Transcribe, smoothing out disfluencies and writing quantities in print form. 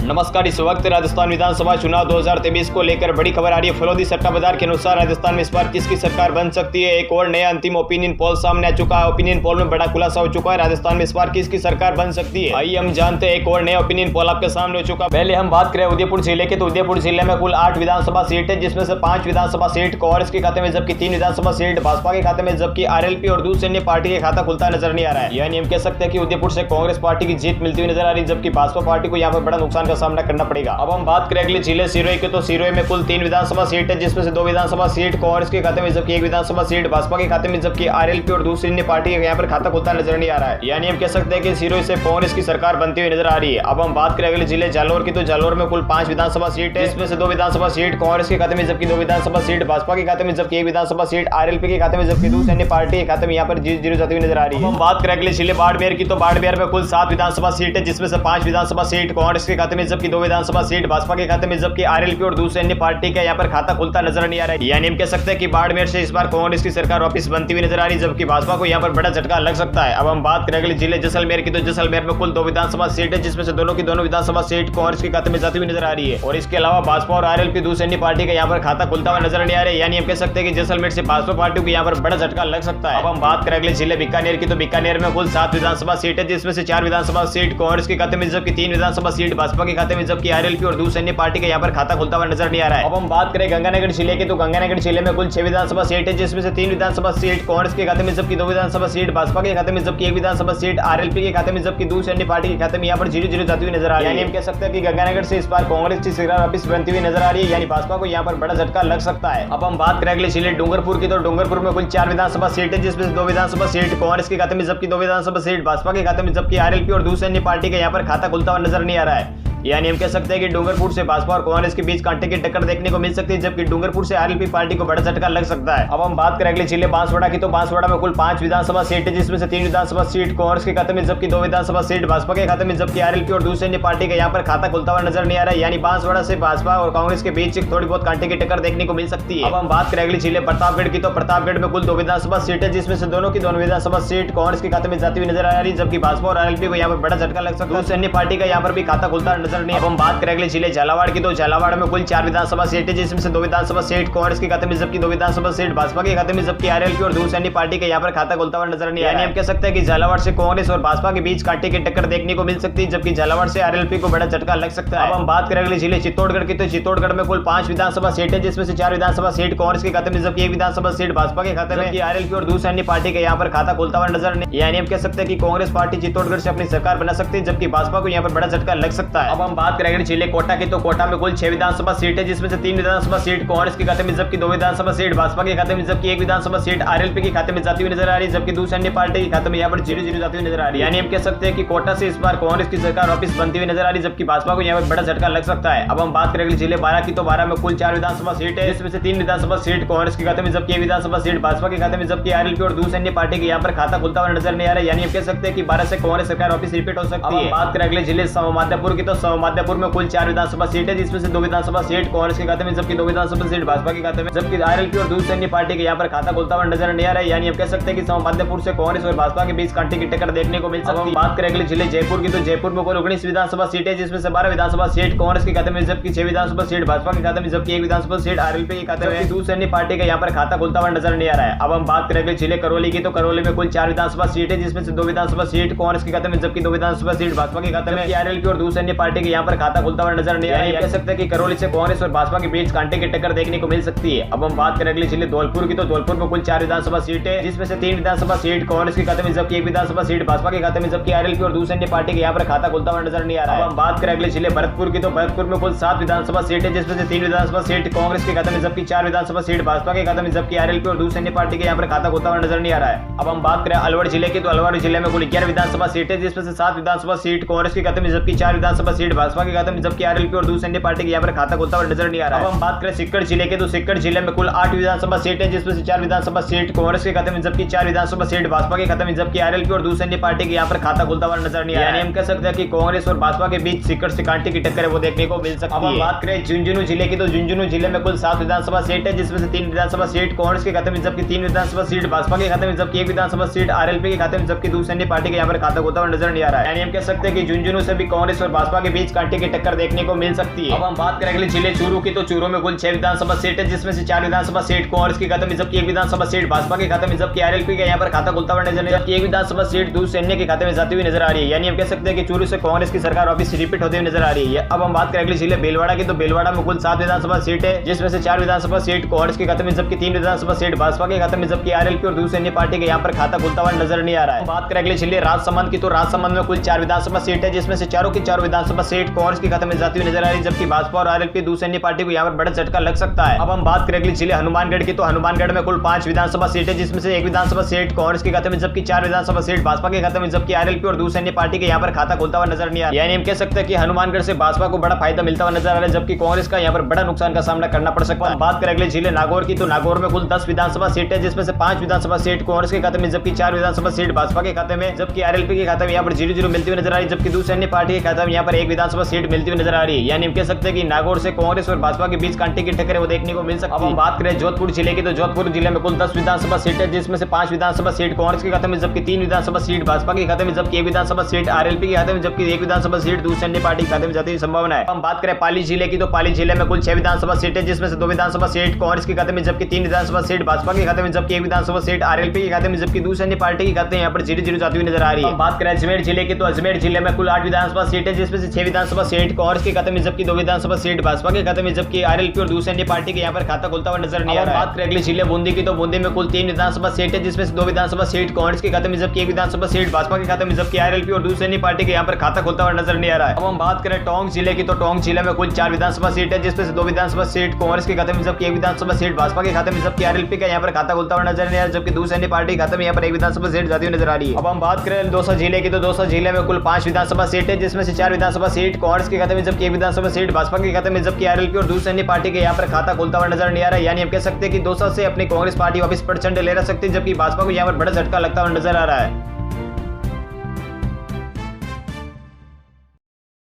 नमस्कार। इस वक्त राजस्थान विधानसभा चुनाव 2023 को लेकर बड़ी खबर आ रही है। फरोदी सट्टा बाजार के अनुसार राजस्थान में इस बार किसकी सरकार बन सकती है। एक और नया अंतिम ओपिनियन पोल सामने आ चुका है। ओपिनियन पोल में बड़ा खुलासा हो चुका है। राजस्थान में इस बार किसकी सरकार बन सकती है, आइए हम जानते हैं। एक और नया ओपिनियन पोल आपके सामने हो चुका है। पहले हम बात करें उदयपुर जिले की, तो उदयपुर जिले में कुल 8 विधानसभा सीट है, जिसमें से 5 विधानसभा सीट कांग्रेस के खाते में, जबकि 3 विधानसभा सीट भाजपा के खाते में, जबकि आरएलपी और दूसरी अन्य पार्टी के खाता खुलता नजर नहीं आ रहा है। यानी हम कह सकते हैं कि उदयपुर से कांग्रेस पार्टी की जीत मिलती हुई नजर आ रही है, जबकि भाजपा पार्टी को यहाँ पर बड़ा नुकसान का सामना करना पड़ेगा। अब हम बात करें अगले जिले सिरोही की, तो सिरोही में कुल 3 विधानसभा सीट है, जिसमें से 2 विधानसभा सीट कांग्रेस के खाते में, जबकि 1 विधानसभा सीट भाजपा के खाते में, जबकि आरएलपी और दूसरी अन्य पार्टी के यहाँ पर खाता खुलता नजर नहीं आ रहा है। यानी हम कह सकते हैं कि सिरोही से कांग्रेस की सरकार बनती हुई नजर आ रही है। अब हम बात करें अगले जिले जालौर की, तो जालौर में कुल 5 विधानसभा सीट है, जिसमें से 2 विधानसभा सीट कांग्रेस के खाते में, जबकि 2 विधानसभा सीट भाजपा के खाते में, जबकि 1 विधानसभा सीट आरएलपी के खाते में, जबकि दूसरी अन्य पार्टी के खाते में यहाँ पर जीरो जाती हुई नजर आ रही है। हम बात करें अगले जिले बाड़मेर की, तो बाड़मेर में कुल 7 विधानसभा सीट है, जिसमें से 5 विधानसभा सीट कांग्रेस के खाते में, जबकि 2 विधानसभा सीट भाजपा के खाते में, जबकि आरएलपी और दूसरी अन्य पार्टी का यहाँ पर खाता खुलता नजर नहीं आ रहा है। यानी हम कह सकते हैं कि बाड़मेर से इस बार कांग्रेस की सरकार वापस बनती हुई नजर आ रही है, जबकि भाजपा को यहाँ पर बड़ा झटका लग सकता है। अब हम बात करें अगले जिले जैसलमेर की, तो जैसलमेर में कुल 2 विधानसभा सीट है, जिसमें से दोनों की दोनों विधानसभा सीट कांग्रेस के खाते में जाती हुई नजर आ रही है, और इसके अलावा भाजपा और आरएलपी दूसरी अन्य पार्टी का यहाँ पर खाता खुलता हुआ नजर नहीं आ रहा है। यानी हम कह सकते हैं कि जैसलमेर से भाजपा पार्टी को यहाँ पर बड़ा झटका लग सकता है। अब हम बात करें अगले जिले बीकानेर की, तो बीकानेर में कुल 7 विधानसभा सीट है, जिसमें से 4 विधानसभा सीट कांग्रेस के खाते में, जबकि 3 विधानसभा सीट भाजपा के खाते में, जबकि आरएलपी और दूसरी अन्य पार्टी का यहाँ पर खाता खुलता हुआ नजर नहीं आ रहा है। अब हम बात करें गंगानगर जिले की, तो गंगानगर जिले में कुल 6 विधानसभा सीट है, जिसमें से 3 विधानसभा सीट कांग्रेस के खाते में, जबकि 2 विधानसभा सीट भाजपा के खाते में, जबकि 1 विधानसभा सीट आरएलपी के खाते में, जबकि दूसरी अन्य पार्टी के खाते में यहाँ पर 0-0 जाती हुई नजर आ रही है। यानी हम कह सकते हैं कि गंगानगर से इस बार कांग्रेस की सरकार वापस बनती हुई नजर आ रही है, यानी भाजपा को यहाँ पर बड़ा झटका लग सकता है। अब हम बात करें अगले जिले डूंगरपुर की, तो डूंगरपुर में कुल 4 विधानसभा सीट है, जिसमें से 2 विधानसभा सीट कांग्रेस के खाते में, जबकि 2 विधानसभा सीट भाजपा के खाते में, जबकि आरएलपी और दूसरी अन्य पार्टी का यहाँ पर खाता खुलता हुआ नजर नहीं आ रहा है। यानी हम कह सकते हैं कि डूंगरपुर से भाजपा और कांग्रेस के बीच कांटे की टक्कर देखने को मिल सकती है, जबकि डूंगरपुर से आरएलपी पार्टी को बड़ा झटका लग सकता है। अब हम बात करें अगले जिले बांसवाड़ा की, तो बांसवाड़ा में कुल 5 विधानसभा सीट है, जिसमें से 3 विधानसभा सीट कांग्रेस के खाते में, जबकि 2 विधानसभा सीट भाजपा के खाते में, जबकि आरएलपी और दूसरी अन्य पार्टी का यहाँ पर खाता खुलता हुआ नजर नहीं आ रहा है। यानी बांसवाड़ा से भाजपा और कांग्रेस के बीच थोड़ी बहुत कांटे की टक्कर देखने को मिल सकती है। अब हम बात करें अगले जिले प्रतापगढ़ की, तो प्रतापगढ़ में कुल 2 विधानसभा सीट है, जिसमें से दोनों की दोनों विधानसभा सीट कांग्रेस के खाते में जाती हुई नजर आ रही है, जबकि भाजपा और आरएलपी को यहाँ पर बड़ा झटका लग सकता है। दूसरी अन्य पार्टी का यहाँ पर भी खाता खुलता नजर नहीं। अब हम बात करें अगले जिले झालावाड़ की, तो झालावाड़ में कुल 4 विधानसभा सीट है, जिसमें से 2 विधानसभा सीट कांग्रेस के खाते में, जबकि 2 विधानसभा सीट भाजपा के खाते में, जबकि आरएलपी और दूसरी अन्य पार्टी के यहाँ पर खाता खुलता हुआ नजर नहीं आ रहा है। हम कह सकते हैं कि झालावाड़ से कांग्रेस और भाजपा के बीच कांटे की टक्कर देखने को मिल सकती है, जबकि झालावाड़ से आरएलपी को बड़ा झटका लग सकता है। अब हम बात करें अगले जिले चित्तौड़गढ़ की, तो चित्तौड़गढ़ में कुल 5 विधानसभा सीट है, जिसमें से 4 विधानसभा सीट कांग्रेस के खाते में, जबकि 1 विधानसभा सीट भाजपा के खाते में, आरएलपी और दूसरी अन्य पार्टी के यहाँ पर खाता खुलता हुआ नजर नहीं। यानी हम कह सकते हैं कि कांग्रेस पार्टी चित्तौड़गढ़ से अपनी सरकार बना सकती है, जबकि भाजपा को यहाँ पर बड़ा झटका लग सकता है। अब हम बात करें अगले जिले कोटा की, तो कोटा में कुल 6 विधानसभा सीट है, जिसमें से 3 विधानसभा सीट कांग्रेस के खाते में, जबकि 2 विधानसभा सीट भाजपा के खाते में, जबकि 1 विधानसभा सीट आरएलपी के खाते में जाती हुई नजर आ रही है, जबकि दूसरी अन्य पार्टी के खाते में यहाँ पर 0-0 जाती हुई नजर आ रही है। यानी हम कह सकते हैं कि कोटा से इस बार कांग्रेस की सरकार वापस बनती हुई नजर आ रही है, जबकि भाजपा को यहाँ पर बड़ा झटका लग सकता है। अब हम बात करें अगले जिले 12 की, तो 12 में कुल 4 विधानसभा सीट है, जिसमें से 3 विधानसभा सीट कांग्रेस के खाते में, जबकि 1 विधानसभा सीट भाजपा के खाते में, जबकि आरएलपी और दूसरी अन्य पार्टी के यहाँ पर खाता खुलता हुआ नजर नहीं आ रहा है। यानी हम कह सकते हैं कि 12 से कांग्रेस सरकार वापस रिपीट हो सकती है। बात करें अगले जिले सवामाध्यपुर की, तो सवामाध्यपुर में कुल 4 विधानसभा सीट है, जिसमें से 2 विधानसभा सीट कांग्रेस के खाते में, जबकि 2 विधानसभा सीट भाजपा के खाते में, जबकि आरएलपी और दूसरी अन्य पार्टी के यहाँ पर खाता खुलता हुआ नजर नहीं आ रहा है। यानी हम कह सकते हैं कि सवामाध्यपुर से कांग्रेस और भाजपा के बीच कांटे की टक्कर देखने को मिल सकती है। बात करें अगले जिले जयपुर की, तो जयपुर में कुल 19 विधानसभा सीट है, जिसमें से 12 विधानसभा सीट कांग्रेस के खाते में, जबकि 6 विधानसभा सीट भाजपा के खाते में, जबकि 1 विधानसभा सीट आरएलपी के खाते में, दूसरी अन्य पार्टी का यहाँ पर खाता खुलता हुआ नजर नहीं आ रहा है। अब हम बात करें जिले करौली की, तो करौली में कुल 4 विधानसभा सीट है, जिसमें से 2 विधानसभा सीट कांग्रेस के खाते में, जबकि 2 विधानसभा सीट भाजपा के खाते में, आरएलपी और दूसरी अन्य पार्टी के यहाँ पर खाता खुलता हुआ नजर नहीं आ रहा है। कह सकते हैं कि करौली से कांग्रेस और भाजपा के बीच कांटे की टक्कर देखने को मिल सकती है। अब हम बात करें अगले जिले धौलपुर की, तो धौलपुर में कुल 4 विधानसभा सीट है, जिसमें से 3 विधानसभा सीट कांग्रेस के खाते में, जबकि 1 विधानसभा सीट भाजपा के खाते में, जबकि आरएलपी और दूसरी अन्य पार्टी के यहाँ पर खाता खुलता हुआ नजर नहीं आ रहा है। अब हम बात करें अगले जिले भरतपुर की, तो भरतपुर में कुल 7 विधानसभा सीट है, जिसमें से 3 विधानसभा सीट कांग्रेस के खाते में, जबकि 4 विधानसभा सीट भाजपा के खाते में, जबकि आरएलपी और दूसरी अन्य पार्टी के यहाँ पर खाता खुलता हुआ नजर नहीं आ रहा है। अब हम बात करें अलवर जिले की, तो अलवर जिले में कुल 11 विधानसभा सीट है, जिसमें से 7 विधानसभा सीट कांग्रेस के खाते में, जबकि 4 विधानसभा सीट भाजपा के खाते में, जबकि आरएलपी और दूसरी अन्य पार्टी के यहाँ पर खाता खुलता हुआ नजर नहीं आ रहा है। अब हम बात करें सिक्कर जिले के, तो सिक्कर जिले में कुल 8 विधानसभा सीट है, जिसमें से 4 विधानसभा सीट कांग्रेस के खाते में, जबकि 4 विधानसभा सीट भाजपा के खाते में, जबकि आरएलपी और दूसरी अन्य पार्टी के यहाँ पर खाता खुलता हुआ नजर नहीं आ रहा है। यानी हम कह सकते हैं कि कांग्रेस और भाजपा के बीच सिक्कर से कांटे की टक्कर है वो देखने को मिल सकती है। अब हम बात करें झुंझुनू जिले की, तो झुंझुनू जिले में कुल 7 विधानसभा सीट है, जिसमें से 3 विधानसभा सीट कांग्रेस के खाते में, जबकि 3 विधानसभा सीट भाजपा के खाते में, जबकि 1 विधानसभा सीट आरएलपी के खाते में, जबकि दूसरी अन्य पार्टी के यहाँ पर खाता खुलता हुआ नजर नहीं आ रहा है। यानी हम कह सकते हैं कि झुंझुनू से भी कांग्रेस और भाजपा के बीच कांटे की टक्कर देखने को मिल सकती है। अब हम बात करें अगले जिले चूरू की, तो चूरू में कुल 6 विधानसभा सीट है, जिसमें से 4 विधानसभा सीट कांग्रेस की खाते में, जबकि 1 विधानसभा सीट भाजपा के खाते में, जबकि आरएलपी का यहाँ पर खाता खुलता हुआ नजर नहीं, जबकि 1 विधानसभा सीट दूसरे सैन्य के खाते में जाती हुई नजर आ रही है। यानी हम कह सकते हैं कि चूरू से कांग्रेस की सरकार वापिस रिपीट होते हुए नजर आ रही है। अब हम बात करें अगले जिले भीलवाड़ा की, तो भीलवाड़ा में कुल 7 विधानसभा सीट है, जिसमें से 4 विधानसभा सीट कांग्रेस के खाते में, जबकि 3 विधानसभा सीट भाजपा के खाते में, जबकि आरएलपी और दूसरी अन्य पार्टी के यहाँ पर खाता खुलता हुआ नजर नहीं आ रहा है। बात करें अगले जिले राजसमंद की, तो राजसमंद में कुल 4 विधानसभा सीट है, जिसमें से चारों की चारों विधानसभा सीट कांग्रेस के खाते में जाती हुई नजर आ रही है, जबकि भाजपा और आरएलपी दूसरी अन्य पार्टी को यहाँ पर बड़ा झटका लग सकता है। अब हम बात करें अगले जिले हनुमानगढ़ की, तो हनुमानगढ़ में कुल 5 विधानसभा सीट है, जिसमें से 1 विधानसभा सीट कांग्रेस के खाते में, जबकि 4 विधानसभा सीट भाजपा के खाते में, जबकि आरएलपी और दूसरी अन्य पार्टी के यहाँ पर खाता खुलता हुआ नजर नहीं आ रहा। यानी हम कह सकते हैं कि हनुमानगढ़ से भाजपा को बड़ा फायदा मिलता हुआ नजर आ रहा है, जबकि कांग्रेस का यहाँ पर बड़ा नुकसान का सामना करना पड़ सकता है। बात करें अगले जिले नागौर की, तो नागौर में कुल 10 विधानसभा सीट है, जिसमें से 5 विधानसभा सीट कांग्रेस के खाते में, जबकि 4 विधानसभा सीट भाजपा के खाते में, जबकि आरएलपी के खाते में यहाँ पर 0-0 मिलती हुई नजर आ रही है, जबकि दूसरी अन्य पार्टी के खाते में यहाँ पर 1 विधानसभा सीट मिलती हुई नजर आ रही है। यानी हम कह सकते हैं कि नागौर से कांग्रेस और भाजपा के बीच कांटे की टक्कर वो देखने को मिल सकती है। अब हम बात करें जोधपुर जिले की, तो जोधपुर जिले में कुल 10 विधानसभा सीट है, जिसमें से 5 विधानसभा सीट कांग्रेस के खाते में, जबकि 3 विधानसभा सीट भाजपा के खाते में, जबकि 1 विधानसभा सीट आरएलपी के खाते में, जबकि 1 विधानसभा सीट दूसरी अन्य पार्टी के खाते में जाने की संभावना है। हम बात करें पाली जिले की, तो पाली जिले में कुल 6 विधानसभा सीट है, जिसमें से 2 विधानसभा सीट कांग्रेस के खाते में, जबकि 3 विधानसभा सीट भाजपा के खाते में, जबकि 1 विधानसभा सीट आरएलपी के खाते में, जबकि दूसरी अन्य पार्टी के खाते में यहाँ पर 0-0 जाती हुई नजर आ रही है। बात करें अजमेर जिले की, तो अजमेर जिले में कुल 8 विधानसभा सीट है, जिसमें से 6 विधानसभा सीट कांग्रेस के खाते में, जबकि 2 विधानसभा सीट भाजपा के खाते में, जबकि आरएलपी और दूसरी अन्य पार्टी के यहाँ पर खाता खुलता हुआ नजर नहीं आ रहा है। बात करें अगले जिले बूंदी की, तो बूंदी में कुल 3 विधानसभा सीट है, जिसमें से 2 विधानसभा सीट कांग्रेस के खाते में, जबकि 1 विधानसभा सीट भाजपा के खाते में, जबकि आरएलपी और दूसरी अन्य पार्टी के यहाँ पर खाता खुलता हुआ नजर नहीं आ रहा है। अब हम बात करें टोंक जिले की, तो टोंक जिले में कुल 4 विधानसभा सीट है, जिसमें से 2 विधानसभा सीट कांग्रेस के खाते में, जबकि 1 विधानसभा सीट भाजपा के खाते में, जबकि आरएलपी का यहाँ पर खाता खुलता हुआ नजर नहीं आ रहा है, जबकि दूसरी अन्य पार्टी के खाते में यहाँ पर 1 विधानसभा सीट जाती हुई नजर आ रही है। अब हम बात करें दौसा जिले की, तो दौसा जिले में कुल 5 विधानसभा सीट है, जिसमें से 4 विधानसभा सीट कांग्रेस के खाते में, जबकि 1 विधानसभा सीट भाजपा के खाते में, जबकि आरएलपी और दूसरी अन्य पार्टी के यहाँ पर खाता खुलता हुआ नजर नहीं आ रहा है। यानी हम कह सकते हैं कि दौसा से अपनी कांग्रेस पार्टी वापस प्रचंड ले रह सकती है, जबकि भाजपा को यहाँ पर बड़ा झटका लगता हुआ नजर आ रहा है।